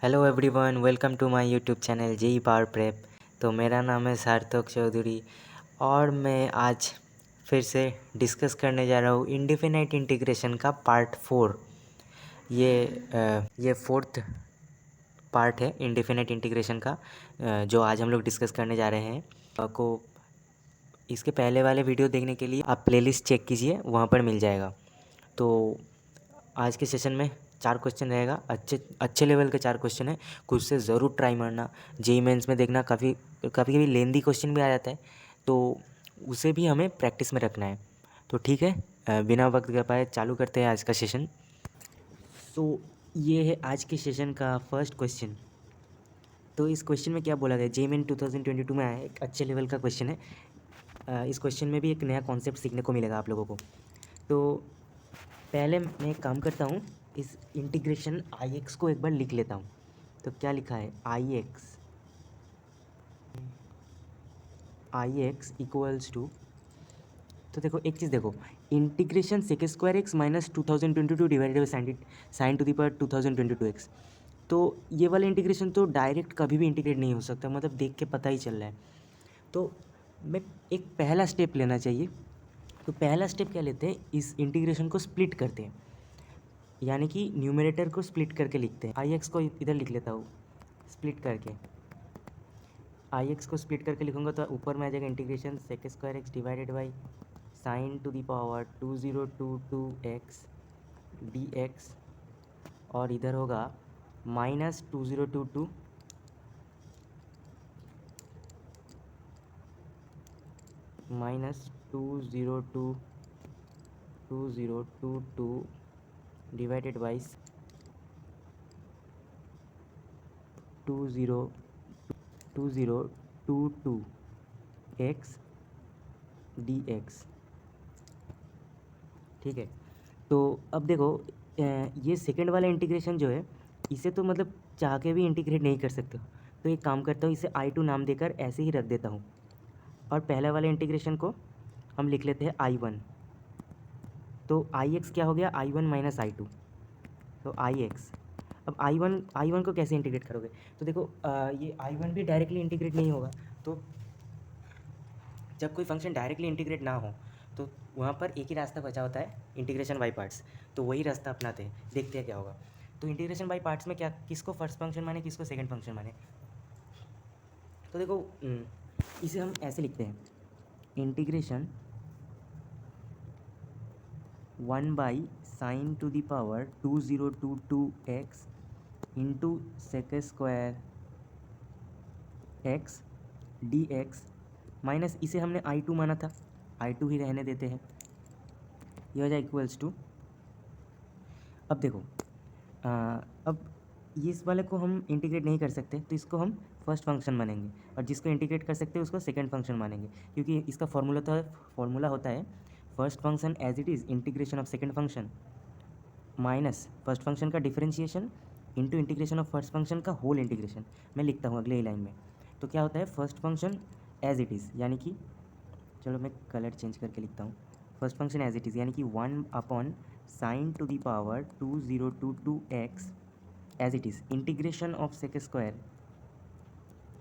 Hello everyone, welcome to my YouTube channel JEE power prep. तो मेरा नाम है सार्थक चौधरी और मैं आज फिर से डिस्कस करने जा रहा हूँ इंडेफिनाइट इंटीग्रेशन का पार्ट 4। ये फोर्थ पार्ट है इंडेफिनाइट इंटीग्रेशन का, जो आज हम लोग डिस्कस करने जा रहे हैं। आपको इसके पहले वाले वीडियो देखने के लिए आप प्लेलिस्ट चेक कीजिए, वहाँ पर मिल जाएगा। तो आज के सेशन में 4 क्वेश्चन रहेगा, अच्छे लेवल के 4 क्वेश्चन है। खुद से ज़रूर ट्राई मारना। जेईई मेंस में देखना, कभी लेंदी क्वेश्चन भी आ जाता है, तो उसे भी हमें प्रैक्टिस में रखना है। तो ठीक है, बिना वक्त गवाए चालू करते हैं आज का सेशन। तो ये है आज के सेशन का फर्स्ट क्वेश्चन। तो इस क्वेश्चन में क्या बोला गया, जेईई मेन 2022 में आया है, एक अच्छे लेवल का क्वेश्चन है। इस क्वेश्चन में भी एक नया कॉन्सेप्ट सीखने को मिलेगा आप लोगों को। तो पहले मैं एक काम करता हूँ, इस इंटीग्रेशन आई एक्स को एक बार लिख लेता हूँ। तो क्या लिखा है, आई एक्स इक्वल्स टू, तो देखो एक चीज़ देखो, integration sec square x minus 2022 divided by sine to the power 2022 x. तो ये वाला इंटीग्रेशन तो डायरेक्ट कभी भी इंटीग्रेट नहीं हो सकता, मतलब देख के पता ही चल रहा है। तो मैं एक पहला स्टेप लेना चाहिए। तो पहला स्टेप क्या लेते हैं, इस इंटीग्रेशन को स्प्लिट करते हैं, यानी कि न्यूमरेटर को स्प्लिट करके लिखते हैं। आई एक्स को इधर लिख लेता हूँ स्प्लिट करके। आई एक्स को स्प्लिट करके लिखूँगा तो ऊपर में आ जाएगा integration sec square x divided by sine to the power 2022 x d x, और इधर होगा minus 2022 minus 2022 divided by 2022 x d x. ठीक है, तो अब देखो, ये सेकंड वाला इंटीग्रेशन जो है, इसे तो मतलब चाह के भी इंटीग्रेट नहीं कर सकते हो। तो एक काम करता हूँ, इसे I2 नाम देकर ऐसे ही रख देता हूँ, और पहले वाले इंटीग्रेशन को हम लिख लेते हैं I1। तो आई एक्स क्या हो गया, I1 माइनस I2। तो आई एक्स, अब आई वन को कैसे इंटीग्रेट करोगे, तो देखो ये I1 भी डायरेक्टली इंटीग्रेट नहीं होगा। तो जब कोई फंक्शन डायरेक्टली इंटीग्रेट ना हो, तो वहाँ पर एक ही रास्ता बचा होता है, इंटीग्रेशन बाई पार्ट्स। तो वही रास्ता अपनाते हैं, देखते हैं क्या होगा। तो इंटीग्रेशन बाई पार्ट्स में क्या, किसको फर्स्ट फंक्शन माने, किसको सेकंड फंक्शन माने। तो देखो, इसे हम ऐसे लिखते हैं, integration 1 by sine to the power 2022 x into sec square x d x, minus इसे हमने I2 माना था, I2 ही रहने देते हैं। ये हो जाए इक्वल्स टू, अब देखो, अब इस वाले को हम इंटीग्रेट नहीं कर सकते, तो इसको हम फर्स्ट फंक्शन मानेंगे, और जिसको इंटीग्रेट कर सकते हैं उसको सेकंड फंक्शन मानेंगे, क्योंकि इसका फॉर्मूला होता है first function as it is integration of second function minus first function का differentiation into integration of first function का होल इंटीग्रेशन। मैं लिखता हूँ अगले ही लाइन में। तो क्या होता है, first function as it is, यानी कि चलो मैं कलर चेंज करके लिखता हूँ, first function as it is यानी कि 1 upon sine to the power 2022 x as it is integration of sec square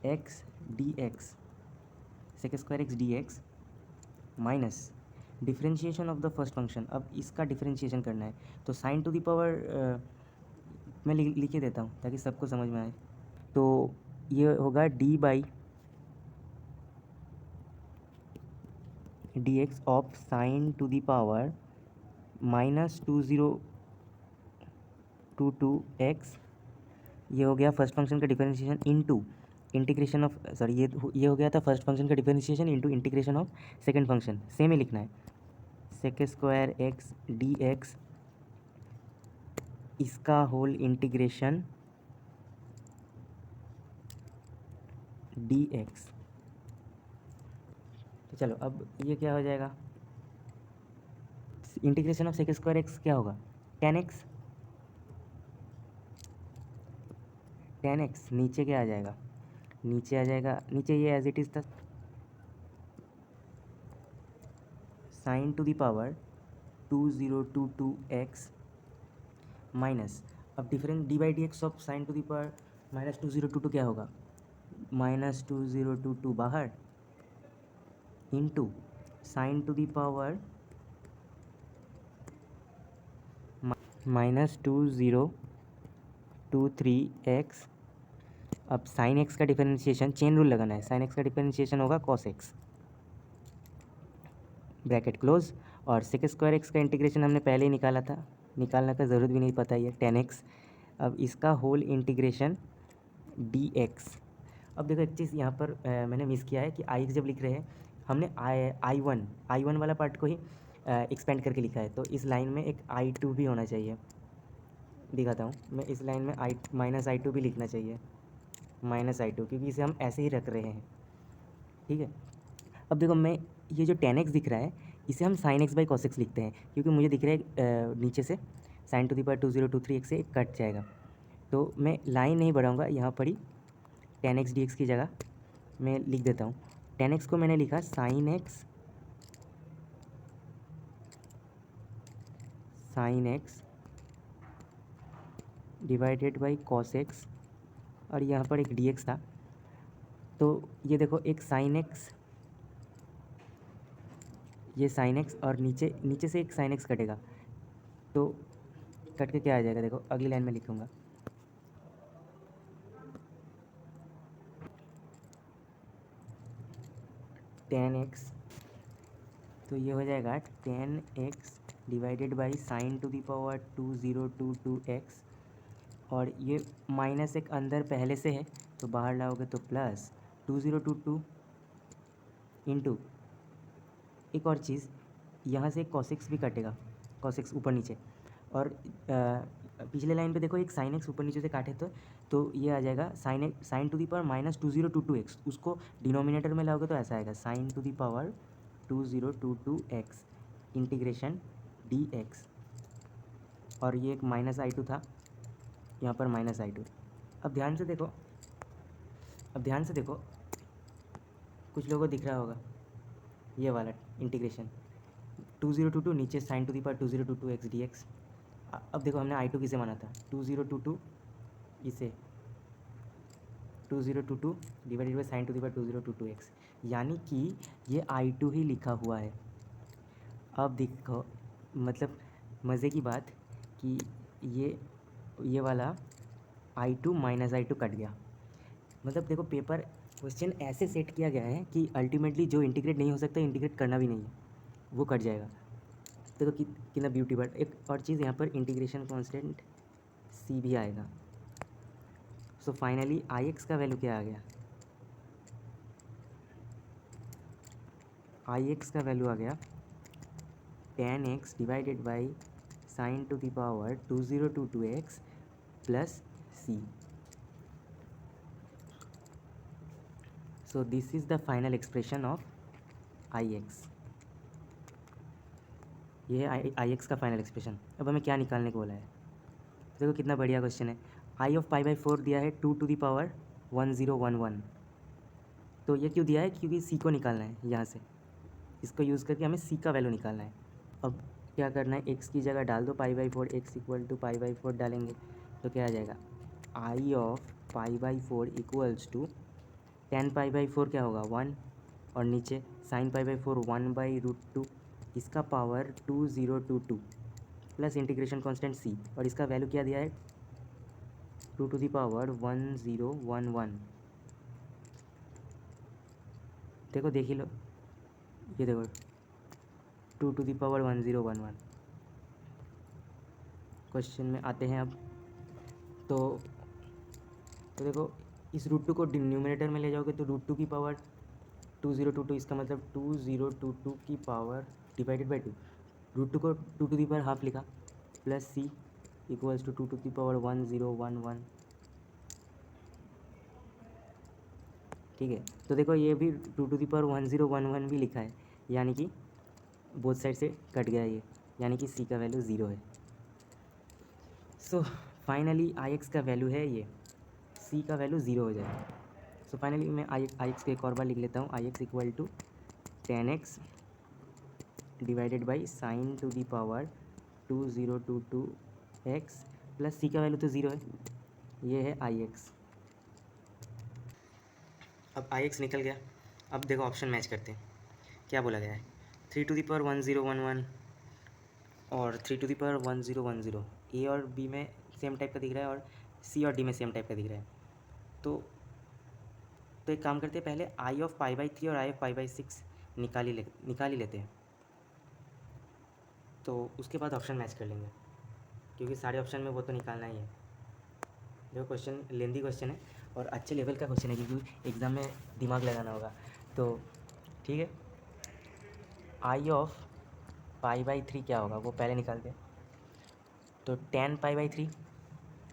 x d x, sec square x d x minus differentiation of the first function. अब इसका differentiation करना है, तो sign to the power मैं लिख के देता हूँ ताकि सबको समझ में आए। तो ये होगा d by d x of sine to the power minus 2022 x, ये हो गया फर्स्ट फंक्शन का differentiation into integration of, sorry ये हो गया था फर्स्ट फंक्शन का differentiation into integration of second function, same ही लिखना है, sec square x d x, इसका होल इंटीग्रेशन डी एक्स। तो चलो अब ये क्या हो जाएगा, integration of sec square x क्या होगा, टेन एक्स, नीचे क्या आ जाएगा, नीचे ये एज इट इज़ था sine to the power 2022 x minus, अब difference d by d x of sine to the power -2022 क्या होगा, -2022 बाहर into sine to the power -2023x। अब साइन एक्स का डिफरेंशिएशन, चेन रूल लगाना है, साइन एक्स का डिफरेंशिएशन होगा कॉस एक्स, ब्रैकेट क्लोज। और सेक स्क्वायर एक्स का इंटीग्रेशन हमने पहले ही निकाला था, निकालने का ज़रूरत भी नहीं, पता ही है, 10x। अब इसका होल इंटीग्रेशन dx। अब देखो एक चीज़ यहाँ पर मैंने मिस किया है कि आई जब लिख रहे हैं हमने आई वन वाला पार्ट को ही एक्सपेंड करके लिखा है, तो इस लाइन में एक I2 भी होना चाहिए। दिखाता हूँ मैं, इस लाइन में -I2 भी लिखना चाहिए, -I2, क्योंकि इसे हम ऐसे ही रख रहे हैं, ठीक है। अब देखो मैं, ये जो 10x दिख रहा है इसे हम sin x by cos x लिखते हैं, क्योंकि मुझे दिख रहा है नीचे से sin to the power 2023x से कट जाएगा, तो मैं लाइन नहीं बढ़ाऊँगा, यहाँ पर ही 10x dx की जगह मैं लिख देता हूँ। 10x को मैंने लिखा sin x divided by cos x, और यहाँ पर एक dx था, तो ये देखो एक sin x, ये sin x और नीचे से एक sin x कटेगा, तो कट के क्या आ जाएगा, देखो अगली लाइन में लिखूँगा, tan x, तो ये हो जाएगा tan x divided by sine to the power 2022x, और ये माइनस एक अंदर पहले से है तो बाहर लाओगे तो प्लस 2022 इंटू, एक और चीज़, यहाँ से एक cos x भी कटेगा, cos x ऊपर नीचे, और पिछले लाइन पे देखो एक sin x ऊपर नीचे से काटे तो ये आ जाएगा sine to the power -2022x, उसको डिनोमिनेटर में लाओगे तो ऐसा आएगा sine to the power 2022x integration dx, और ये एक -I2 था, यहाँ पर -I2। अब ध्यान से देखो, कुछ लोगों को दिख रहा होगा ये वाला इंटीग्रेशन 2022 नीचे sine to the power 2022x dx। अब देखो हमने I2 किसे माना था, 2022 इसे 2022 divided by sine to the power 2022x, यानी कि ये I2 ही लिखा हुआ है। अब देखो मतलब मज़े की बात कि ये वाला I2 -I2 कट गया, मतलब देखो पेपर क्वेश्चन ऐसे सेट किया गया है कि अल्टीमेटली जो इंटीग्रेट नहीं हो सकता, इंटीग्रेट करना भी नहीं है, वो कट जाएगा। देखो कितना ब्यूटी, बट एक और चीज़ यहाँ पर इंटीग्रेशन कांस्टेंट c भी आएगा। सो फाइनली Ix का वैल्यू क्या आ गया, Ix का वैल्यू आ गया tan x divided by sine to the power 2022x plus c। So this is the final expression of Ix। ये है Ix का फाइनल एक्सप्रेशन। अब हमें क्या निकालने को बोला है, देखो कितना बढ़िया क्वेश्चन है। I ऑफ π/4 दिया है 2 टू दी पावर 1011, तो ये क्यों दिया है, क्योंकि c को निकालना है, यहाँ से इसको यूज़ करके हमें c का वैल्यू निकालना है। अब क्या करना है, x की जगह डाल दो π/4, x इक्वल टू π/4 डालेंगे तो क्या आ जाएगा, I of π/4 equals to tan π/4 क्या होगा 1, और नीचे sin π/4 1/√2, इसका power 2022 plus integration constant c, और इसका वैल्यू क्या दिया है 2 टू दी पावर 1011। देखो देख ही लो, ये देखो 2 टू दी पावर 1011। क्वेश्चन में आते हैं अब, तो देखो इस √2 को डिनोमिनेटर में ले जाओगे तो √2 की पावर 2022, इसका मतलब 2022 की पावर डिवाइडेड बाई 2, √2 को 2 टू दी पावर हाफ लिखा, plus c equals to 2 to the power 1011, ठीक है। तो देखो ये भी 2 टू दी पावर 1011 भी लिखा है, यानी कि बोथ साइड से कट गया ये, यानी कि c का वैल्यू 0 है। सो फाइनली Ix का वैल्यू है ये, c का वैल्यू 0 हो जाएगा। सो फाइनली मैं Ix को एक और बार लिख लेता हूँ, Ix equal to tan x divided by sine to the power 2022x plus c का वैल्यू तो 0 है, ये है Ix। अब आई एक्स निकल गया। अब देखो ऑप्शन मैच करते हैं, क्या बोला गया है, 3^1011 और 3^1010। ए और बी में सेम टाइप का दिख रहा है और सी और डी में सेम टाइप का दिख रहा है। तो एक काम करते हैं, पहले आई ऑफ π/3 और आई ऑफ π/6 निकाल ही लेते हैं, तो उसके बाद ऑप्शन मैच कर लेंगे, क्योंकि सारे ऑप्शन में वो तो निकालना ही है। जो क्वेश्चन लेंदी क्वेश्चन है और अच्छे लेवल का क्वेश्चन है, क्योंकि एग्ज़ाम में दिमाग लगाना होगा। तो ठीक है, आई ऑफ π/3 क्या होगा वो पहले निकालते हैं। तो tan π/3,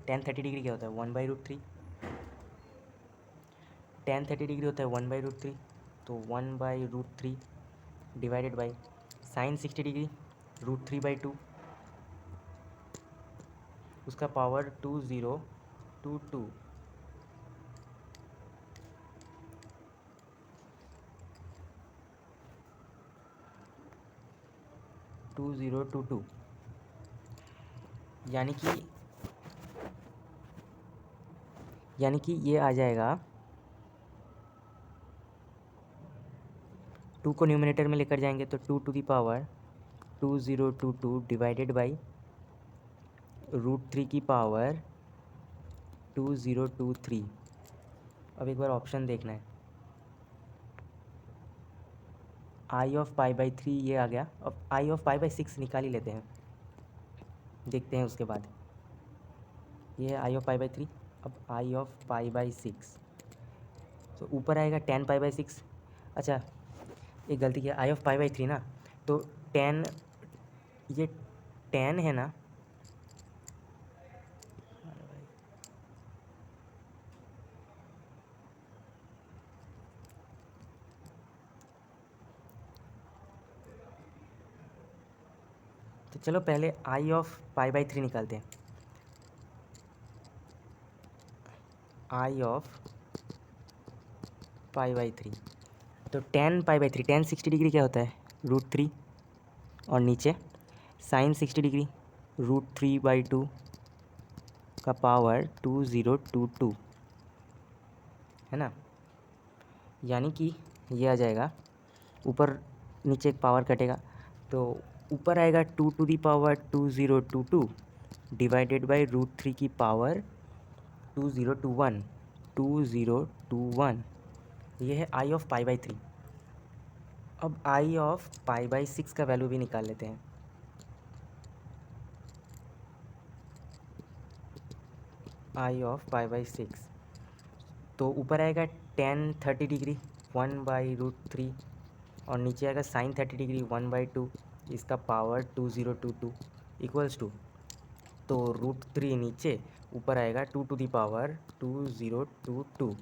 tan 30 डिग्री क्या होता है 1/√3, tan 30 डिग्री होता है 1/√3, तो 1/√3 डिवाइडेड बाई sin 60 डिग्री √3/2, उसका पावर 2022, यानी कि ये आ जाएगा, 2 को न्यूमरेटर में लेकर जाएंगे तो 2^2022 डिवाइडेड बाई √3 की पावर 2023। अब एक बार ऑप्शन देखना है, आई ऑफ π/3 ये आ गया। अब आई ऑफ π/6 निकाल ही लेते हैं, देखते हैं उसके बाद। ये है आई ऑफ π/3। अब आई ऑफ π/6, तो ऊपर आएगा tan π/6। अच्छा, एक गलती किया, आई ऑफ π/3 ना, तो tan, ये tan है ना, तो चलो पहले आई ऑफ π/3 निकालते हैं। आई ऑफ π/3, तो tan π/3, tan 60 डिग्री क्या होता है √3, और नीचे sin 60 डिग्री √3/2 का पावर 2022, है ना। यानी कि ये आ जाएगा, ऊपर नीचे एक पावर कटेगा, तो ऊपर आएगा 2^2022 डिवाइडेड बाई √3 की पावर 2021। ये है आई ऑफ π/3। अब आई ऑफ π/6 का वैल्यू भी निकाल लेते हैं। आई ऑफ π/6, तो ऊपर आएगा tan 30 डिग्री 1/√3 और नीचे आएगा sin 30 डिग्री 1/2, इसका पावर 2022 इक्वल्स टू, तो √3 नीचे, ऊपर आएगा 2^2022।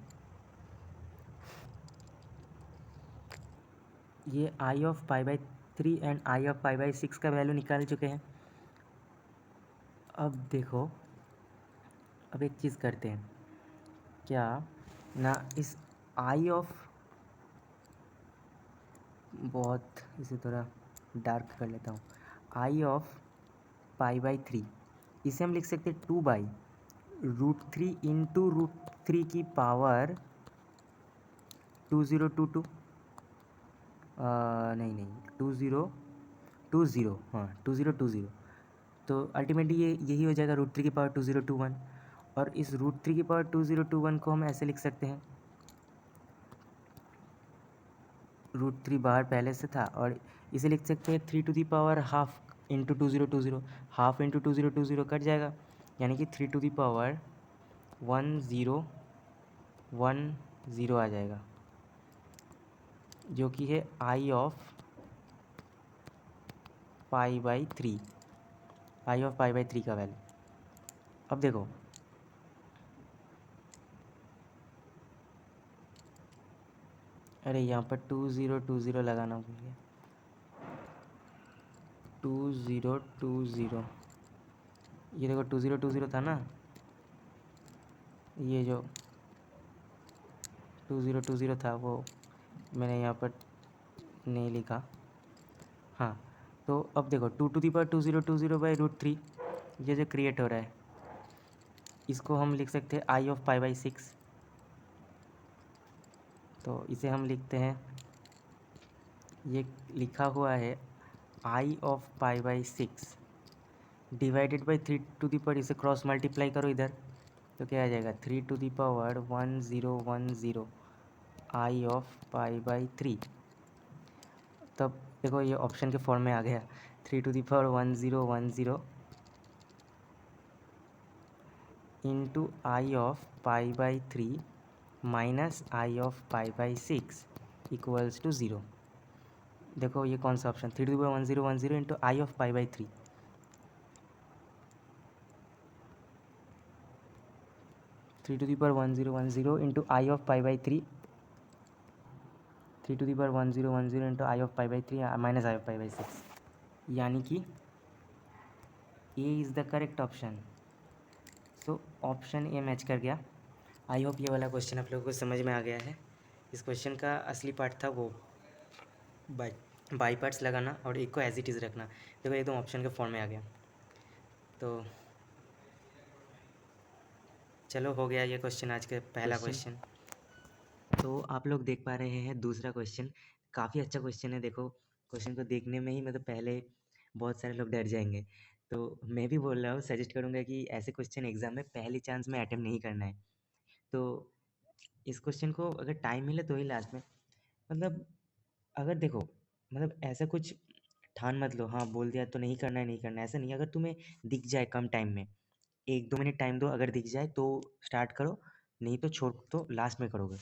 ये आई ऑफ π/3 एंड आई ऑफ π/6 का वैल्यू निकाल चुके हैं। अब देखो, अब एक चीज़ करते हैं, क्या ना, इस आई ऑफ, बहुत इसे थोड़ा डार्क कर लेता हूँ, आई ऑफ π/3, इसे हम लिख सकते हैं 2/√3 इंटू √3 की पावर 2022, नहीं 2020, हाँ 2020। तो अल्टीमेटली ये यही हो जाएगा √3 की पावर 2021, और इस √3 की पावर 2021 को हम ऐसे लिख सकते हैं, √3 बाहर पहले से था और इसे लिख सकते हैं 3^½ इंटू 2020, हाफ इंटू 2020 कट जाएगा, यानी कि 3^1010 आ जाएगा, जो कि है आई ऑफ π/3, आई ऑफ π/3 का वैल्यू। अब देखो, अरे यहाँ पर 2020 लगाना भूल गया, 2020, ये देखो 2020 था ना, ये जो 2020 था वो मैंने यहाँ पर नहीं लिखा। हाँ, तो अब देखो 2^2020/√3, ये जो क्रिएट हो रहा है, इसको हम लिख सकते हैं आई ऑफ π/6, तो इसे हम लिखते हैं, ये लिखा हुआ है I of pi by 6 divided by 3 इसे क्रॉस मल्टीप्लाई करो इधर, तो क्या आ जाएगा 3 1010 आई ऑफ पाई बाई 3। तब देखो ये ऑप्शन के फॉर्म में आ गया 3 1010 into i of pi by 3 minus i of pi by 6 equals to 0। देखो ये कौन सा option 3 1010 into i of pi by 3, 3 1010 into i of pi by 3, 3 1010 into i of pi by 3 minus i of pi by 6, यानी कि A is the correct option. So option A match कर गया। आई hope ये वाला question आप लोगों को समझ में आ गया है। इस क्वेश्चन का असली पार्ट था वो बाई बाई पार्ट्स लगाना और एक को एज इट इज़ रखना। देखो एकदम ऑप्शन के फॉर्म में आ गया। तो चलो हो गया ये क्वेश्चन, आज का पहला क्वेश्चन। तो आप लोग देख पा रहे हैं दूसरा क्वेश्चन, काफ़ी अच्छा क्वेश्चन है। देखो क्वेश्चन को देखने में ही मतलब पहले बहुत सारे लोग डर जाएंगे, तो मैं भी बोल रहा हूँ, सजेस्ट करूँगा कि ऐसे क्वेश्चन एग्जाम में पहली चांस में अटेम्प्ट नहीं करना है। तो इस क्वेश्चन को अगर टाइम मिले तो ही लास्ट में, मतलब अगर देखो मतलब ऐसा कुछ ठान मत लो, हाँ बोल दिया तो नहीं करना है, नहीं करना है, ऐसा नहीं। अगर तुम्हें दिख जाए कम टाइम में, 1-2 मिनट टाइम दो, अगर दिख जाए तो स्टार्ट करो, नहीं तो छोड़ तो लास्ट में करोगे।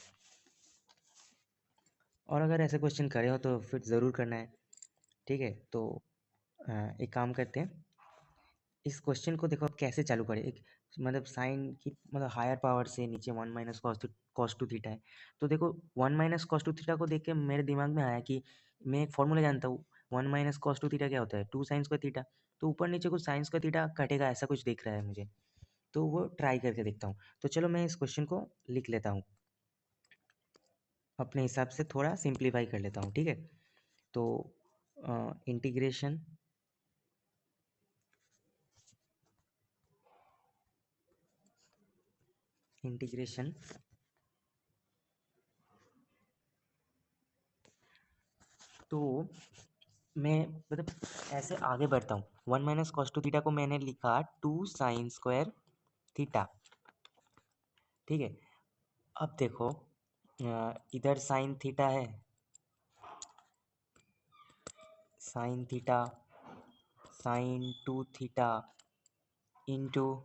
और अगर ऐसे क्वेश्चन करे हो तो फिर ज़रूर करना है, ठीक है। तो एक काम करते हैं, इस क्वेश्चन को देखो अब कैसे चालू करें। एक मतलब साइन की मतलब हायर पावर से नीचे 1 माइनस कॉस टू थीटा है। तो देखो 1 माइनस कॉस टू थीटा को देख के मेरे दिमाग में आया कि मैं एक फॉर्मूला जानता हूँ, 1 माइनस कॉस टू थीटा क्या होता है, 2 साइन स्क्वायर थीटा। तो ऊपर नीचे कुछ साइन स्क्वायर थीटा कटेगा, ऐसा कुछ दिख रहा है मुझे, तो वो ट्राई करके देखता हूँ। तो चलो मैं इस क्वेश्चन को लिख लेता हूँ, अपने हिसाब से थोड़ा सिंप्लीफाई कर लेता हूँ, ठीक है। तो इंटीग्रेशन इंटीग्रेशन तो मैं मतलब ऐसे आगे बढ़ता हूँ। 1 माइनस कॉस टू थीटा को मैंने लिखा 2 साइन स्क्वायर थीटा, ठीक है। अब देखो इधर साइन थीटा है, sine theta sine 2 theta into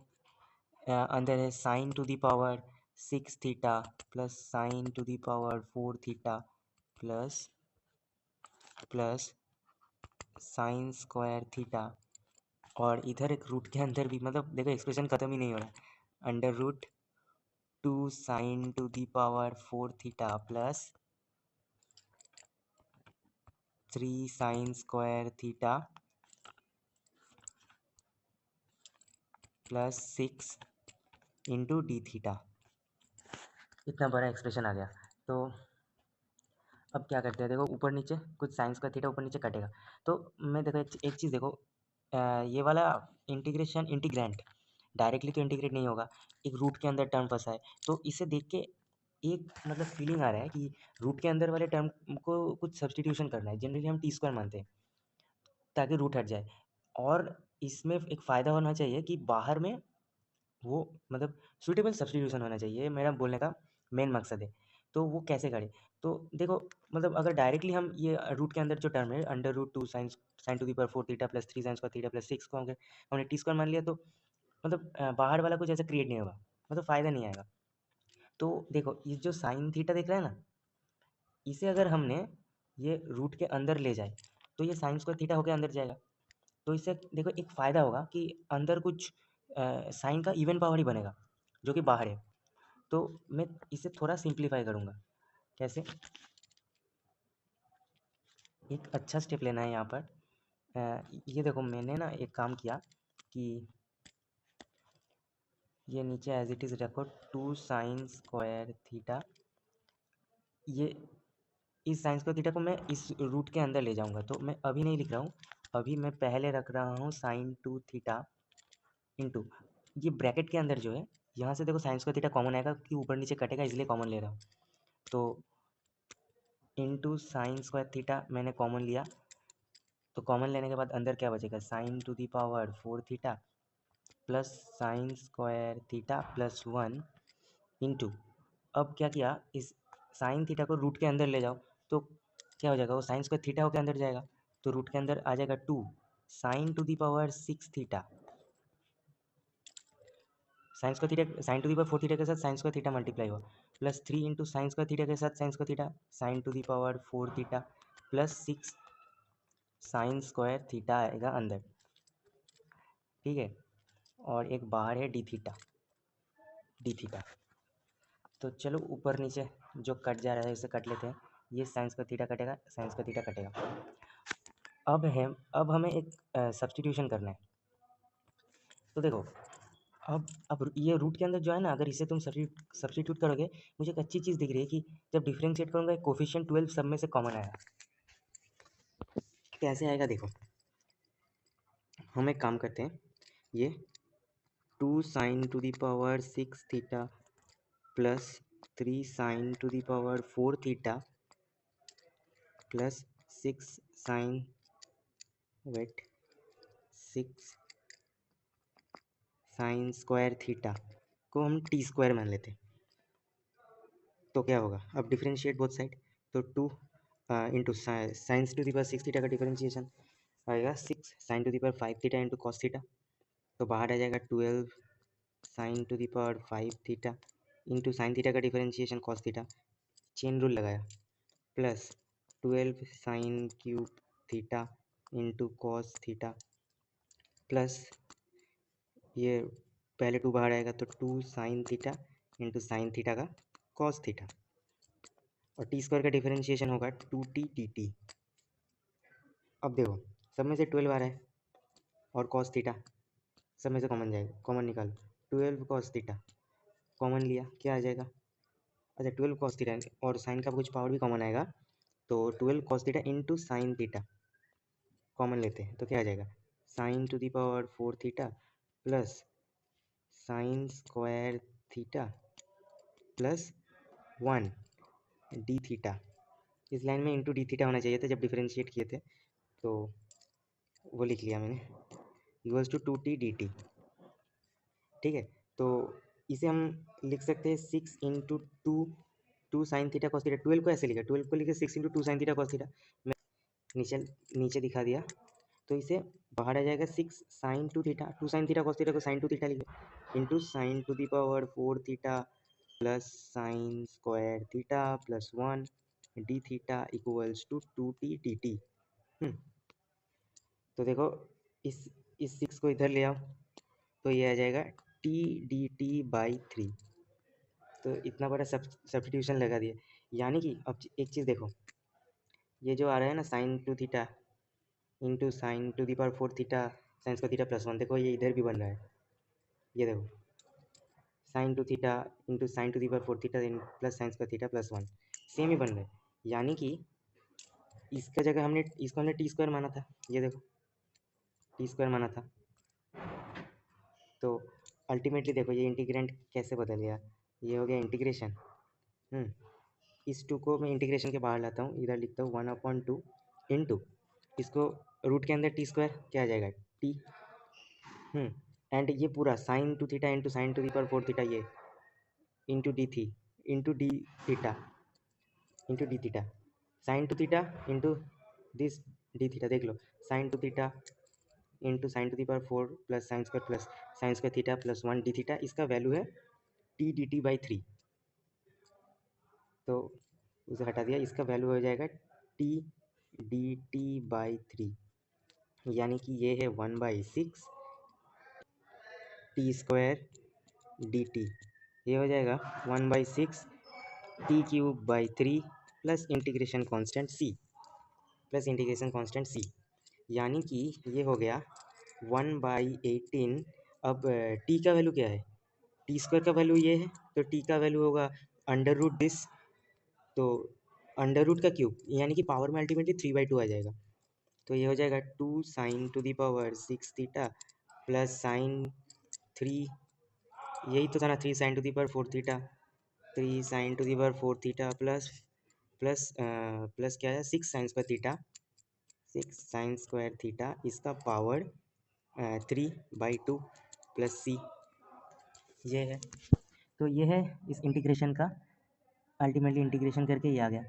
अंदर है sign to the power 6 theta plus sign to the power 4 theta plus plus sine square theta. और इधर एक रूट के अंदर भी, मतलब देखो एक्सप्रेशन खत्म ही नहीं हो रहा। Under root 2 sine to the power 4 theta plus 3 sine square theta plus 6 into d theta. इतना बड़ा एक्सप्रेशन आ गया। तो अब क्या करते हैं, देखो ऊपर नीचे कुछ साइंस का थीटा ऊपर नीचे कटेगा। तो मैं देखो एक चीज़ देखो, ये वाला इंटीग्रेशन इंटीग्रेंट डायरेक्टली तो इंटीग्रेट नहीं होगा, एक रूट के अंदर टर्म फंसा है। तो इसे देख के एक मतलब फीलिंग आ रहा है कि रूट के अंदर वाले टर्म को कुछ सब्सटीट्यूशन करना है। जनरली हम टी स्क्वायर मानते हैं ताकि रूट हट जाए। और इसमें एक फ़ायदा होना चाहिए कि बाहर में वो मतलब सूटेबल सब्स्टिट्यूशन होना चाहिए, ये मेरा बोलने का मेन मकसद है। तो वो कैसे करें, तो देखो मतलब अगर डायरेक्टली हम ये रूट के अंदर जो टर्म है under root 2 sine to the power 4 theta plus 3 sine square theta plus 6 को अगर हमने टी स्क्वायर मान लिया, तो मतलब बाहर वाला कुछ ऐसा क्रिएट नहीं होगा, मतलब फ़ायदा नहीं आएगा। तो देखो ये जो साइन थीटा दिख रहा है ना, इसे अगर हमने ये रूट के अंदर ले जाए तो ये साइन स्क्वायर थीटा होकर अंदर जाएगा। तो इससे देखो एक फ़ायदा होगा कि अंदर कुछ साइन का इवन पावर ही बनेगा जो कि बाहर है। तो मैं इसे थोड़ा सिंप्लीफाई करूँगा। कैसे, एक अच्छा स्टेप लेना है यहाँ पर। ये देखो मैंने ना एक काम किया कि ये नीचे एज इट इज़ रखो 2 साइन स्क्वायर थीटा, ये इस साइन स्क्वायर थीटा को मैं इस रूट के अंदर ले जाऊँगा। तो मैं अभी नहीं लिख रहा हूँ, अभी मैं पहले रख रहा हूँ साइन 2 थीटा इंटू ये ब्रैकेट के अंदर जो है, यहाँ से देखो साइन स्क्वायर थीटा कॉमन आएगा कि ऊपर नीचे कटेगा, इसलिए कॉमन ले रहा हूँ। तो इंटू साइन स्क्वायर थीटा मैंने कॉमन लिया, तो कॉमन लेने के बाद अंदर क्या बचेगा, sine to the power 4 theta plus sine square theta plus 1 into, अब क्या किया, इस साइन थीटा को रूट के अंदर ले जाओ तो क्या हो जाएगा, वो साइन स्क्वायर थीटा होकर अंदर जाएगा, तो रूट के अंदर आ जाएगा 2 sine to the power 6 theta, sine square theta, sine to the power 4 theta के साथ साइन स्क्वायर थीटा मल्टीप्लाई हुआ, plus 3 into sine square theta के साथ sine square theta, sine to the power 4 theta plus 6 sine square theta आएगा अंदर, ठीक है। और एक बाहर है डी थीटा, डी थीटा। तो चलो ऊपर नीचे जो कट जा रहा है उसे कट लेते हैं, ये साइन स्क्वायर थीटा कटेगा, साइन स्क्वायर थीटा कटेगा। अब हमें एक सब्सटीट्यूशन करना है, तो देखो अब ये रूट के अंदर जो है ना, अगर इसे तुम सब्सटीट्यूट करोगे, मुझे एक अच्छी चीज़ दिख रही है कि जब डिफरेंशिएट करूँगा कोफिशिएंट 12 सब में से कॉमन आएगा। कैसे आएगा देखो, हम एक काम करते हैं, ये 2 sine to the power 6 theta plus 3 sine to the power 4 theta plus 6 sine, wait, 6 sine square theta को हम टी स्क्वायर मान लेते हैं, तो क्या होगा, अब डिफरेंशिएट बोथ साइड, तो 2 into sines to the power 6 theta का डिफरेंशिएशन आएगा 6 sine to the power 5 theta into cos theta, तो बाहर आ जाएगा 12 sine to the power 5 theta into sine theta का differentiation cos theta, chain rule लगाया, plus 12 sine cube theta into cos theta plus ये पहले 2 बाहर आएगा तो 2 sine theta into sine theta का कॉस थीटा, और टी स्क्वायर का डिफरेंशिएशन होगा 2t dt। अब देखो सब में से 12 आ रहा है और कॉस थीटा सब में से कॉमन जाएगा, कॉमन निकालो, 12 कॉस थीटा कॉमन लिया, क्या आ जाएगा, अच्छा 12 कॉस थीटा और साइन का कुछ पावर भी कॉमन आएगा, तो 12 cos theta into sine theta common लेते हैं, तो क्या आ जाएगा, sine to the power 4 theta plus sine square theta plus 1 d theta, इस लाइन में इंटू डी थीटा होना चाहिए था जब डिफरेंशिएट किए थे, तो वो लिख लिया मैंने, इक्वल्स टू 2t dt, ठीक है। तो इसे हम लिख सकते हैं 6 into 2 sine theta cos theta, 12 को ऐसे लिखा, 12 को लिखे 6 into 2 sine theta cos theta, मैं नीचे नीचे दिखा दिया, तो इसे बाहर आ जाएगा 6 sine two theta, 2 sine theta cos theta को साइन टू थीटा लिखे into sine to the power 4 theta plus sine square theta plus 1 d theta equals to 2t dt। तो देखो इस 6 को इधर ले आओ, तो ये आ जाएगा t dt बाई 3, तो इतना बड़ा सब्स्टिट्यूशन लगा दिया, यानी कि अब एक चीज़ देखो, ये जो आ रहा है ना sine two theta into sine to the power 4 theta sine square theta plus 1, देखो ये इधर भी बन रहा है, ये देखो sine two theta into sine to the power 4 theta plus sine square theta plus 1, same ही बन रहा है, यानी कि इसका जगह हमने टी स्क्वायर माना था, ये देखो टी स्क्वायर माना था, तो अल्टीमेटली देखो ये इंटीग्रेंट कैसे बदल गया, ये हो गया इंटीग्रेशन, इस 2 को मैं इंटीग्रेशन के बाहर लाता हूँ, इधर लिखता हूँ 1/2 इंटू इसको रूट के अंदर टी स्क्वायर, क्या आ जाएगा टी, एंड ये पूरा sine two theta into sine to the power 4 theta, ये इंटू डी थी into d theta into d theta, sine two theta into this d theta, देख लो sine two theta into sine to the power 4 plus sine square theta plus 1 d theta, इसका value है t d t by 3, तो उसे हटा दिया, इसका value हो जाएगा टी डी टी बाई 3, यानी कि ये है 1/6 टी स्क्वायर डी टी, ये हो जाएगा 1/6 t cube by 3 plus integration constant c, यानी कि ये हो गया 1/18। अब टी का वैल्यू क्या है, टी स्क्वायर का वैल्यू ये है, तो टी का वैल्यू होगा अंडर रूट दिस, तो अंडर रूट का क्यूब, यानी कि पावर में अल्टीमेटली 3/2 आ जाएगा, तो ये हो जाएगा 2 sine to the power 6 theta plus sine 3, यही तो था ना 3 sine to the power 4 theta, 3 sine to the power 4 theta plus plus क्या है 6 sin² थीटा, 6 sin² थीटा इसका पावर 3/2 प्लस सी, ये है। तो ये है इस इंटीग्रेशन का, अल्टीमेटली इंटीग्रेशन करके ये आ गया।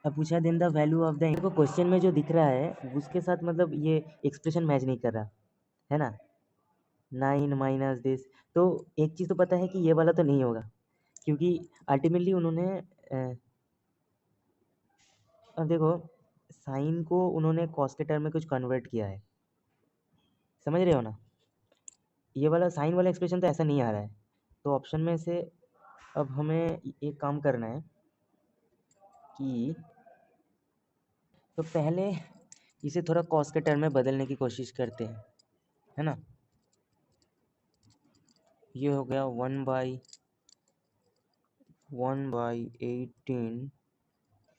अब पूछा then the value of the, को क्वेश्चन में जो दिख रहा है उसके साथ मतलब ये एक्सप्रेशन मैच नहीं कर रहा है ना, 9 माइनस दिस। तो एक चीज़ तो पता है कि ये वाला तो नहीं होगा, क्योंकि अल्टीमेटली उन्होंने अब देखो साइन को उन्होंने कॉस के टर्म में कुछ कन्वर्ट किया है, समझ रहे हो ना। ये वाला साइन वाला एक्सप्रेशन तो ऐसा नहीं आ रहा है, तो ऑप्शन में से अब हमें एक काम करना है कि तो पहले इसे थोड़ा कॉस के टर्म में बदलने की कोशिश करते हैं, है ना। ये हो गया 1/18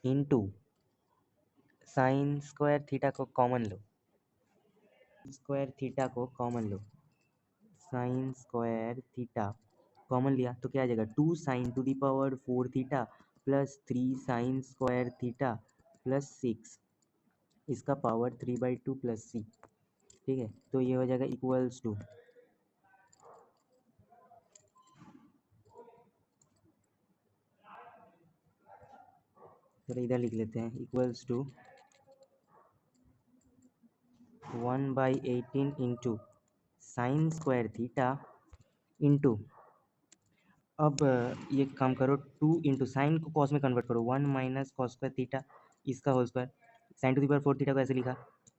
इंटू sin² थीटा को कॉमन लो, स्क्वायर थीटा को कॉमन लो, sin² थीटा कॉमन लिया तो क्या आ जाएगा 2 sin⁴ plus 3 sin² theta plus 6 इसका पावर 3/2 प्लस सी। ठीक है, तो ये हो जाएगा इक्वल्स टू, चलो इधर लिख लेते हैं, इक्वल्स टू 1/18 इंटू sin²थीटा इंटू, अब ये काम करो 2 इंटू साइन को कॉस में कन्वर्ट करो, 1 माइनस cos²थीटा इसका होल स्क्वायर, sin⁴ को ऐसे लिखा,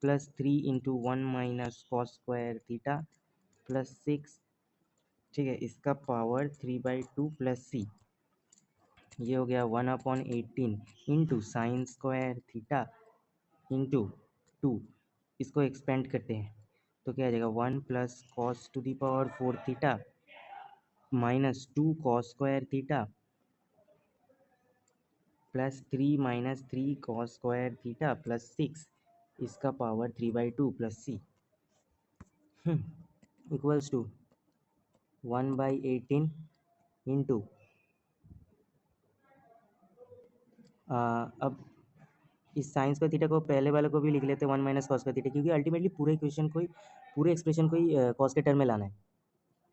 प्लस 3 इंटू 1 माइनस cos²थीटा प्लस 6, ठीक है, इसका पावर 3/2 प्लस सी। ये हो गया 1/18 इंटू sin²थीटा इंटू 2, इसको एक्सपेंड करते हैं तो क्या आ जाएगा 1 प्लस cos⁴थीटा माइनस 2 cos²थीटा प्लस 3 माइनस 3 cos²थीटा प्लस 6 इसका power 3/2 plus c equals to 1/18 into, अब इस sin²थीटा को पहले वाले को भी लिख लेते हैं 1 माइनस cos²थीटा, क्योंकि अल्टीमेटली पूरे इक्वेशन को ही, पूरे एक्सप्रेशन को ही कॉस के टर्म में लाना है।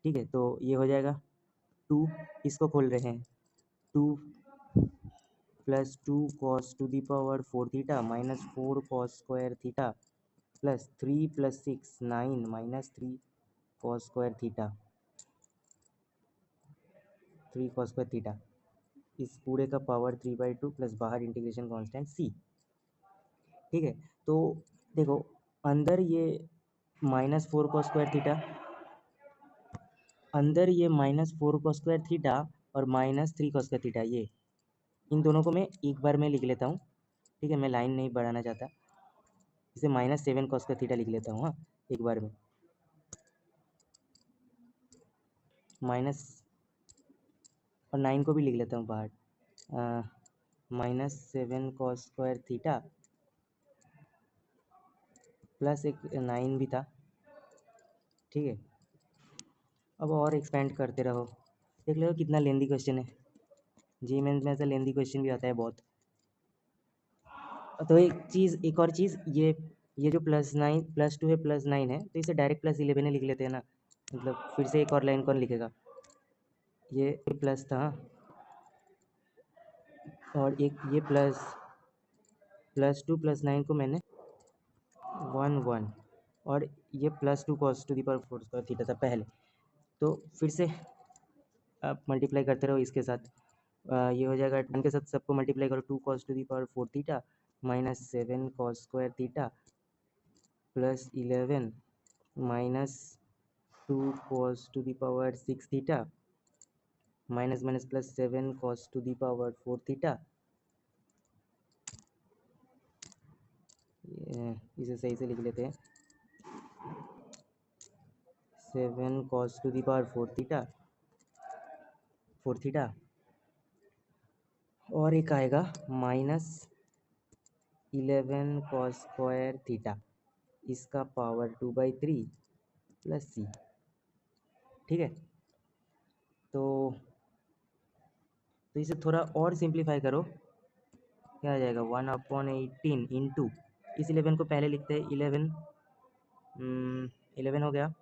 ठीक है, तो ये हो जाएगा 2, इसको खोल रहे हैं 2 प्लस 2 cos⁴थीटा माइनस 4 cos²थीटा प्लस 3 प्लस 6 9 माइनस 3 cos²थीटा, 3 cos²थीटा, इस पूरे का पावर 3/2 प्लस बाहर इंटीग्रेशन कांस्टेंट सी। ठीक है, तो देखो अंदर ये -4 cos²थीटा, अंदर ये -4 cos²थीटा और -3 cos²थीटा, ये इन दोनों को मैं एक बार में लिख लेता हूँ। ठीक है, मैं लाइन नहीं बढ़ाना चाहता, इसे -7 cos²थीटा लिख लेता हूँ, हाँ एक बार में, माइनस और 9 को भी लिख लेता हूँ बाहर, -7 cos²थीटा प्लस एक 9 भी था। ठीक है, अब और एक्सपेंड करते रहो, देख लो कितना लेंदी क्वेश्चन है, जी मेंस में ऐसा लेंदी क्वेश्चन भी आता है बहुत। तो एक और चीज़, ये जो +9 +2 है +9 है, तो इसे डायरेक्ट +11 ही लिख लेते हैं ना, मतलब फिर से एक और लाइन कौन लिखेगा, ये प्लस था और एक ये +2 +9 को मैंने 1 और ये +2 cos⁴थीटा था पहले, तो फिर से आप मल्टीप्लाई करते रहो इसके साथ, ये हो जाएगा 1 के साथ सबको मल्टीप्लाई करो, 2 cos⁴थीटा माइनस 7 cos²थीटा plus 11 minus 2 cos⁴ theta minus minus plus 7 cos⁴थीटा, इसे सही से लिख लेते हैं, 7 cos⁴थीटा 4 थीटा, और एक आएगा -11 cos²थीटा, इसका पावर 2/3 प्लस सी। ठीक है, तो इसे थोड़ा और सिंप्लीफाई करो, क्या आ जाएगा 1/18 इंटू इस 11 को पहले लिखते हैं 11 हो गया।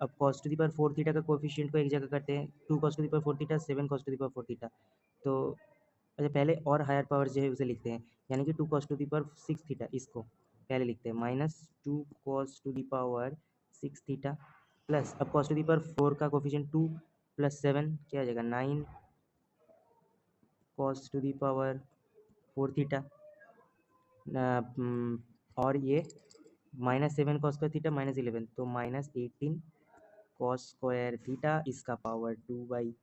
अब cos to the power 4 theta का कोफिशिएंट को एक जगह करते हैं 2 cos to the power 4 theta 7 cos to the power 4 theta. तो अच्छा पहले और हायर पावर जो है उसे लिखते हैं यानी कि 2 cos to the power 6 theta इसको पहले लिखते हैं -2 cos to the power 6 theta plus अब cos टू दी पावर 4 का कोफिशिएंट 2 प्लस 7 क्या आ जाएगा 9 cos to the power 4 theta और ये -7 cos स्क्वायर थीटा -11 तो -18 cos स्क्वायर थीटा इसका पावर 2/3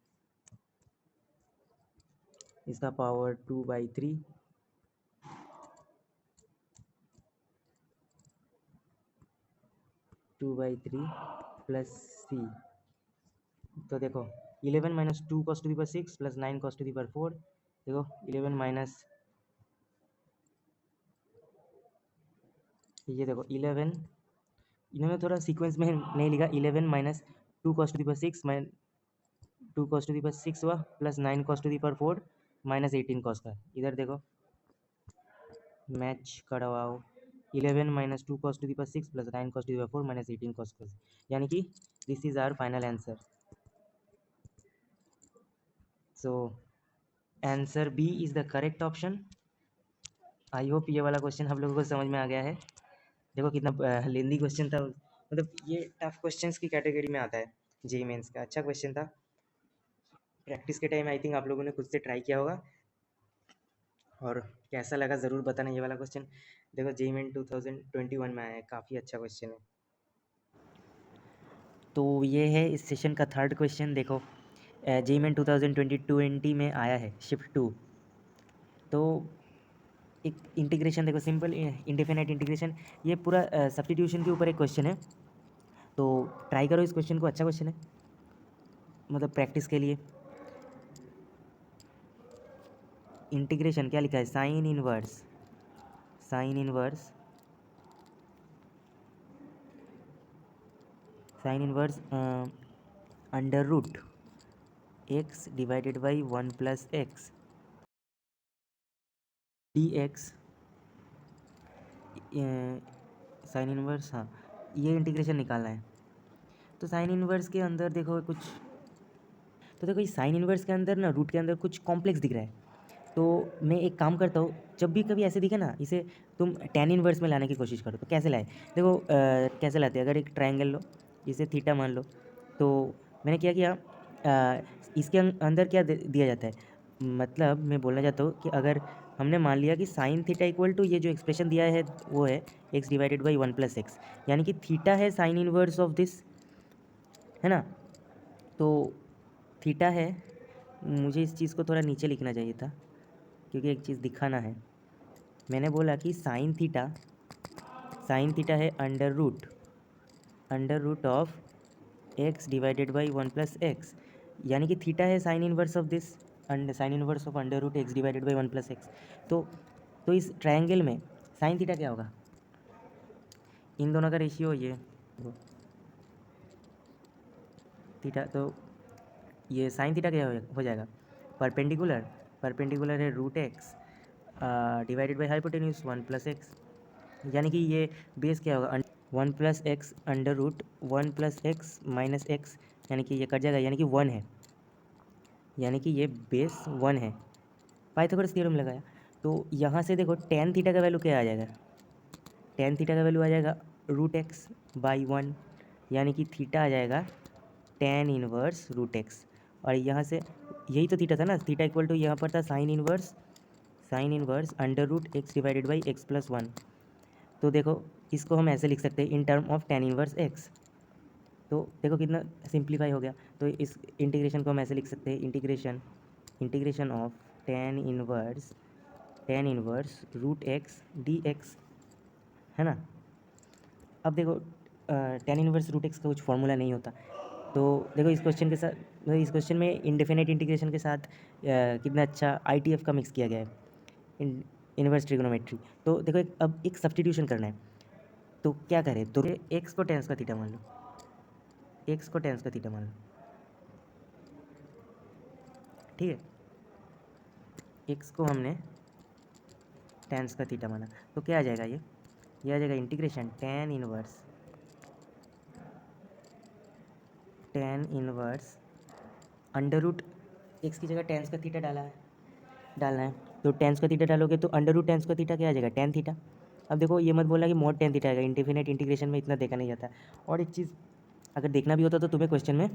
प्लस सी। तो देखो 11 minus 2 cos to the power 6 plus 9 cos to the power 4 देखो 11 माइनस ये देखो 11 इन्होंने थोड़ा सीक्वेंस में नहीं लिखा 11 minus 2 cos to the power 6 2 cos to the power 6 हुआ plus 9 cos to the power 4 -18 cos का इधर देखो मैच करवाओ 11 minus 2 cos to the power 6 plus 9 cos to the power 4 -18 cos का यानी कि this is our final answer. So answer B is the correct option. I hope ये वाला question आप लोगों को समझ में आ गया है। देखो कितना लेंदी क्वेश्चन था मतलब ये टफ क्वेश्चंस की कैटेगरी में आता है जेईई मेंस का। अच्छा क्वेश्चन था। प्रैक्टिस के टाइम आई थिंक आप लोगों ने खुद से ट्राई किया होगा और कैसा लगा ज़रूर बताना ये वाला क्वेश्चन। देखो जेईई मेन 2021 में आया है काफ़ी अच्छा क्वेश्चन है। तो ये है इस सेशन का थर्ड क्वेश्चन। देखो जेईई मेन 2020 में आया है शिफ्ट 2। तो एक इंटीग्रेशन देखो सिंपल इंडेफिनाइट इंटीग्रेशन ये पूरा सब्स्टिट्यूशन के ऊपर एक क्वेश्चन है। तो ट्राई करो इस क्वेश्चन को। अच्छा क्वेश्चन है मतलब प्रैक्टिस के लिए। इंटीग्रेशन क्या लिखा है sine inverse under root x divided by 1 plus x d x sine inverse. हाँ ये इंटीग्रेशन निकालना है। तो साइन इनवर्स के अंदर देखो कुछ तो देखो इस साइन इनवर्स के अंदर ना रूट के अंदर कुछ कॉम्प्लेक्स दिख रहा है। तो मैं एक काम करता हूँ जब भी कभी ऐसे दिखे ना इसे तुम टेन इनवर्स में लाने की कोशिश करो। तो कैसे लाए देखो कैसे लाते हैं। अगर एक ट्रायंगल लो इसे थीटा मान लो। तो मैंने क्या किया इसके अंदर क्या दिया जाता है मतलब मैं बोलना चाहता हूँ कि अगर हमने मान लिया कि साइन थीटा इक्वल टू ये जो एक्सप्रेशन दिया है वो है x divided by 1 plus x यानी कि थीटा है साइन इनवर्स ऑफ दिस है ना। तो थीटा है मुझे इस चीज़ को थोड़ा नीचे लिखना चाहिए था क्योंकि एक चीज़ दिखाना है। मैंने बोला कि साइन थीटा है under root of x divided by 1 plus x यानी कि थीटा है sine inverse of this sine inverse of under root x divided by 1 plus x. तो इस ट्रायंगल में साइन थीटा क्या होगा इन दोनों का रेशियो ये थीटा। तो ये साइन थीटा क्या हो जाएगा परपेंडिकुलर है root x divided by hypotenuse 1 plus x यानी कि ये बेस क्या होगा 1 plus x under root 1 plus x minus x यानी कि ये कट जाएगा यानी कि 1 है यानी कि ये बेस 1 है। पाइथागोरस थ्योरम लगाया तो यहाँ से देखो टेन थीटा का वैल्यू क्या आ जाएगा टेन थीटा का वैल्यू आ जाएगा रूट एक्स बाई 1 यानी कि थीटा आ जाएगा टेन इनवर्स रूट एक्स। और यहाँ से यही तो थीटा था ना थीटा इक्वल टू यहाँ पर था sine inverse under root x divided by x plus 1। तो देखो इसको हम ऐसे लिख सकते हैं in term of tan inverse x. तो देखो कितना सिंप्लीफाई हो गया। तो इस इंटीग्रेशन को हम ऐसे लिख सकते हैं integration of tan inverse root x d x है ना। अब देखो टेन इनवर्स रूट एक्स का कुछ फॉर्मूला नहीं होता। तो देखो इस क्वेश्चन के साथ इस क्वेश्चन में इंडेफिनाइट इंटीग्रेशन के साथ कितना अच्छा ITF का मिक्स किया गया है इनवर्स ट्रिग्नोमेट्री। तो देखो अब एक सब्स्टिट्यूशन करना है तो क्या करें तो एक्स को टेंस का थीटा मान लो ठीक है। एक्स को हमने टेन स्क्वायर थीटा माना, तो क्या आ जाएगा ये आ जाएगा integration tan inverse under root x की जगह टेन स्क्वायर थीटा डालना है, तो टेन स्क्वायर थीटा डालोगे तो under root tan square theta क्या आ जाएगा, टेन थीटा। अब देखो ये मत बोलना कि मोड टेन थीटा आएगा, इंडेफिनेट इंटीग्रेशन में इतना देखा नहीं जाता। और एक चीज़ अगर देखना भी होता तो तुम्हें क्वेश्चन में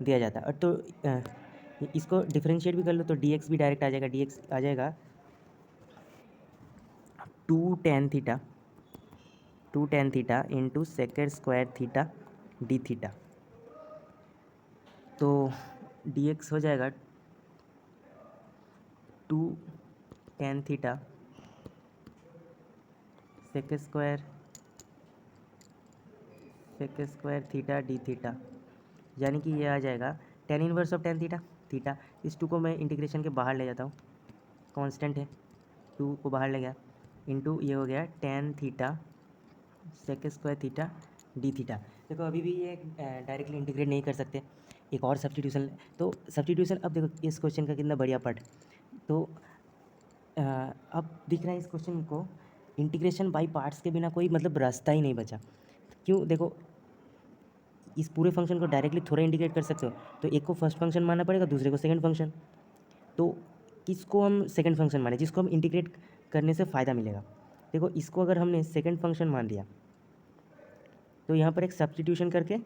दिया जाता। और तो इसको डिफरेंशिएट भी कर लो तो डी एक्स भी डायरेक्ट आ जाएगा, डी एक्स आ जाएगा two tan theta into second square theta d theta. तो डी एक्स हो जाएगा two tan theta second square theta d theta, यानी कि ये आ जाएगा tan inverse of tan theta theta. इस टू को मैं इंटीग्रेशन के बाहर ले जाता हूँ, कांस्टेंट है, टू को बाहर ले गया, इंटू ये हो गया ten theta second square theta d theta. देखो अभी भी ये डायरेक्टली इंटीग्रेट नहीं कर सकते, एक और सब्स्टिट्यूशन। तो सब्स्टिट्यूशन, अब देखो इस क्वेश्चन का कितना बढ़िया पार्ट। तो अब दिख रहा है इस क्वेश्चन को इंटीग्रेशन बाय पार्ट्स के बिना कोई मतलब रास्ता ही नहीं बचा। क्यों, देखो इस पूरे फंक्शन को डायरेक्टली थोड़ा इंटीग्रेट कर सकते हो, तो एक को फर्स्ट फंक्शन मानना पड़ेगा, दूसरे को सेकंड फंक्शन। तो किसको हम सेकंड फंक्शन माने, जिसको हम इंटीग्रेट करने से फ़ायदा मिलेगा। देखो इसको अगर हमने सेकंड फंक्शन मान लिया तो यहाँ पर एक सब्स्टिट्यूशन करके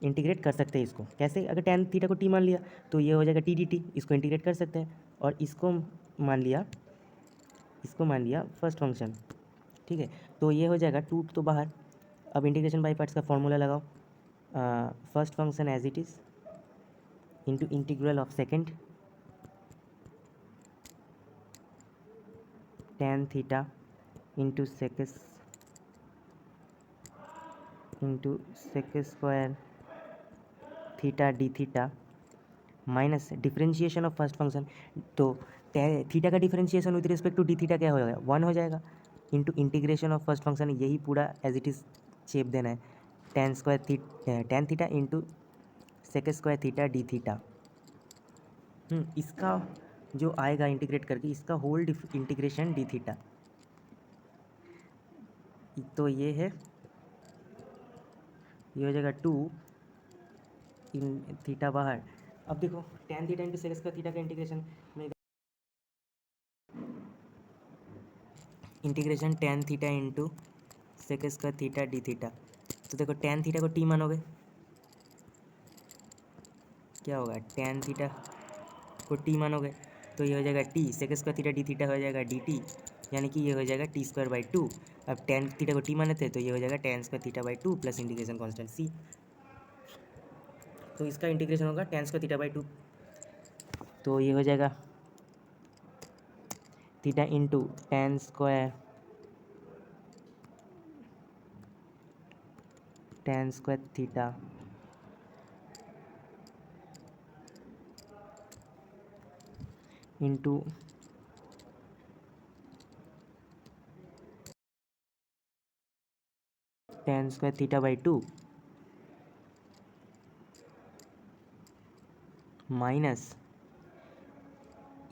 इंटीग्रेट कर सकते हैं इसको। कैसे, अगर टेन थीटा को टी मान लिया तो ये हो जाएगा टी डी टी, इसको इंटीग्रेट कर सकते हैं। और इसको मान लिया फर्स्ट फंक्शन, ठीक है, तो ये हो जाएगा टू तो बाहर। अब इंटीग्रेशन बाय पार्ट्स का फॉर्मूला लगाओ, first function as it is into integral of second tan theta into second square theta d theta minus differentiation of first function. तो थीटा का differentiation with respect to d theta क्या हो जाएगा, one हो जाएगा, into integration of first function, यही पूरा as it is shape देना है, tan theta into second square theta d theta. इसका जो आएगा इंटीग्रेट करके, इसका होल इंटीग्रेशन डी थीटा। तो ये हो जाएगा टू इन थीटा बाहर। अब देखो ten theta into second square theta का इंटीग्रेशन में, integration ten theta into second square theta d theta. तो देखो टेन थीटा को टी मानोगे, क्या होगा, टेन थीटा को टी मानोगे तो ये हो जाएगा t second square theta d theta हो जाएगा डी टी, यानी कि ये हो जाएगा टी स्क्वायर बाई टू। अब टेन थीटा को टी माने थे तो ये हो जाएगा tan square theta by two plus integration constant c. तो इसका इंटीग्रेशन होगा tan square theta by two, तो ये हो जाएगा theta into tan square theta into tan square theta by two minus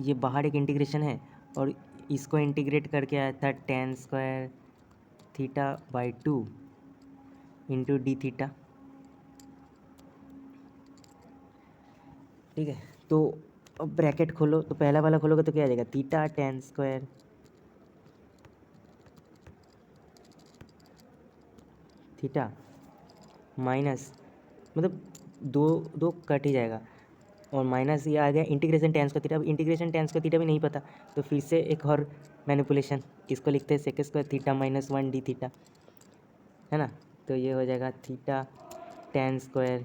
ये बाहर एक इंटीग्रेशन है और इसको इंटीग्रेट करके आया था ten square theta by two into d theta, ठीक है। तो अब ब्रैकेट खोलो, तो पहला वाला खोलोगे तो क्या आ जाएगा, theta tan square theta minus, मतलब दो दो कट ही जाएगा, और माइनस ये आ गया इंटीग्रेशन टेन स्क्वायर थीटा। अब इंटीग्रेशन टेन स्क्वायर थीटा भी नहीं पता, तो फिर से एक और मैनिपुलेशन, इसको लिखते हैं second square theta minus one D theta, है ना। तो ये हो जाएगा theta tan square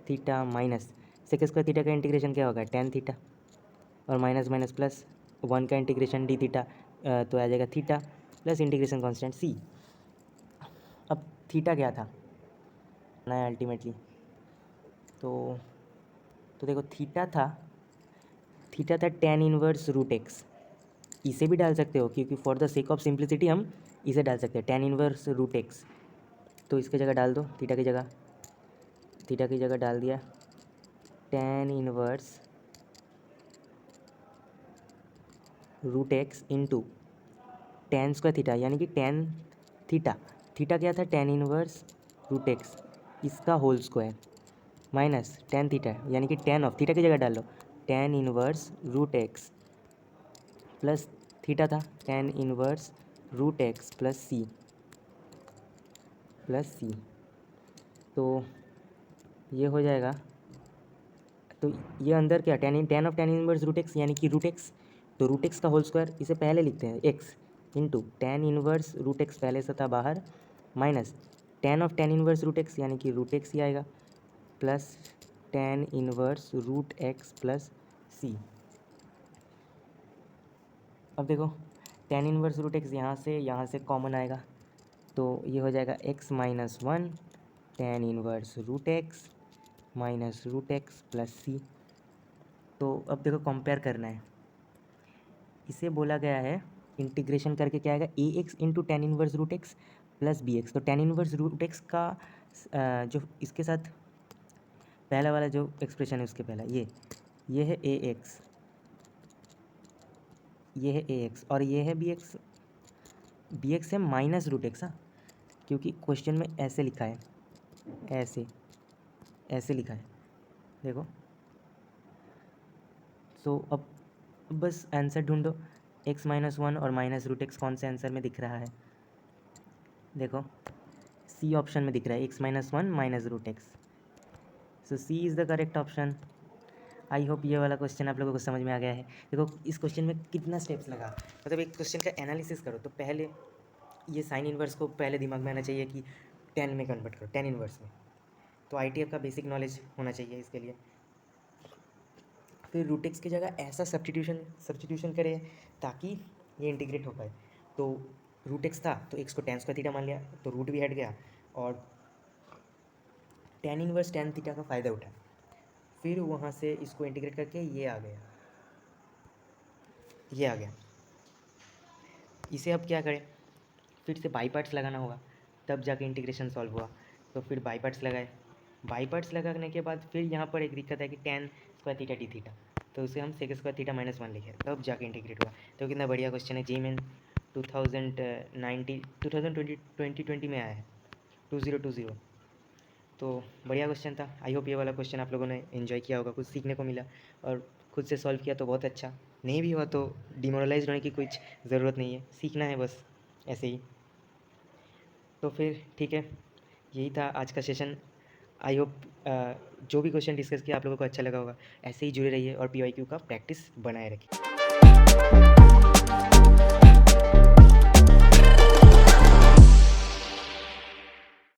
theta minus second square theta का इंटीग्रेशन क्या होगा, टेन थीटा, और माइनस माइनस प्लस वन का इंटीग्रेशन डी थीटा, तो आ जाएगा थीटा प्लस इंटीग्रेशन कांस्टेंट सी। अब थीटा क्या था ना अल्टीमेटली, तो देखो थीटा था टेन इनवर्स रूट एक्स। इसे भी डाल सकते हो क्योंकि for the sake of simplicity हम इसे डाल सकते हैं, टेन इनवर्स रूट एक्स। तो इसके जगह डाल दो, थीटा की जगह डाल दिया tan inverse root x into tan square theta यानी कि टेन थीटा, थीटा क्या था, टेन इनवर्स रूट एक्स इसका whole square minus tan theta यानी कि टेन ऑफ थीटा की जगह डाल लो tan inverse root x plus theta था tan inverse root x plus c. तो ये हो जाएगा, तो ये अंदर क्या tan of tan inverse root x यानी कि रूट एक्स, तो रूट एक्स का होल स्क्वायर इसे पहले लिखते हैं x into tan inverse root x पहले से था बाहर minus tan of tan inverse root x यानी कि रूट एक्स ही आएगा plus tan inverse root x plus c. अब देखो टेन इनवर्स रूट एक्स यहाँ से कॉमन आएगा तो ये हो जाएगा x minus one tan inverse root x plus c. तो अब देखो कंपेयर करना है, इसे बोला गया है इंटीग्रेशन करके क्या आएगा a x into tan inverse root x plus b x. तो टेन इनवर्स रूट एक्स का जो इसके साथ पहला वाला जो एक्सप्रेशन है उसके पहला ये है ए एक्स, ये है ए एक्स और ये है बी एक्स है माइनस रूट एक्स। हाँ, क्योंकि क्वेश्चन में ऐसे लिखा है, ऐसे लिखा है देखो। सो अब बस आंसर ढूंढो, एक्स माइनस वन और माइनस रूट एक्स कौन से आंसर में दिख रहा है, देखो सी ऑप्शन में दिख रहा है x minus one minus root x. So C is the correct option. I hope ये वाला क्वेश्चन आप लोगों को समझ में आ गया है। देखो इस क्वेश्चन में कितना स्टेप्स लगा, मतलब एक क्वेश्चन का एनालिसिस करो तो पहले ये साइन इन्वर्स को पहले दिमाग में आना चाहिए कि टेन में कन्वर्ट करो, टेन इन्वर्स में, तो आईटीएफ का बेसिक नॉलेज होना चाहिए इसके लिए। फिर रूट एक्स की जगह ऐसा सब्स्टिट्यूशन करें ताकि ये इंटीग्रेट हो पाए। तो रूट एक्स था तो एक्स को टेन स्क्वायर थीटा मान लिया तो रूट भी हट गया और टेन इनवर्स टेन थीटा का फ़ायदा उठा, फिर वहाँ से इसको इंटीग्रेट करके ये आ गया, इसे अब क्या करें, फिर से बाई पार्ट्स लगाना होगा तब जाके इंटीग्रेशन सॉल्व हुआ। तो फिर बाई पार्ट्स लगाए, बाई पार्ट्स लगाने के बाद फिर यहाँ पर एक दिक्कत है कि tan square theta d theta, तो उसे हम sec square theta minus one लिखे तब जाके इंटीग्रेट हुआ। तो कितना बढ़िया क्वेश्चन है, GMAN 2020 में आया है 2020। तो बढ़िया क्वेश्चन था। आई होप ये वाला क्वेश्चन आप लोगों ने एंजॉय किया होगा, कुछ सीखने को मिला और खुद से सॉल्व किया तो बहुत अच्छा, नहीं भी हुआ तो डिमोरलाइज होने की कुछ ज़रूरत नहीं है, सीखना है बस ऐसे ही। तो फिर ठीक है, यही था आज का सेशन। आई होप जो भी क्वेश्चन डिस्कस किया आप लोगों को अच्छा लगा होगा। ऐसे ही जुड़े रहिए और PYQ का प्रैक्टिस बनाए रखिए।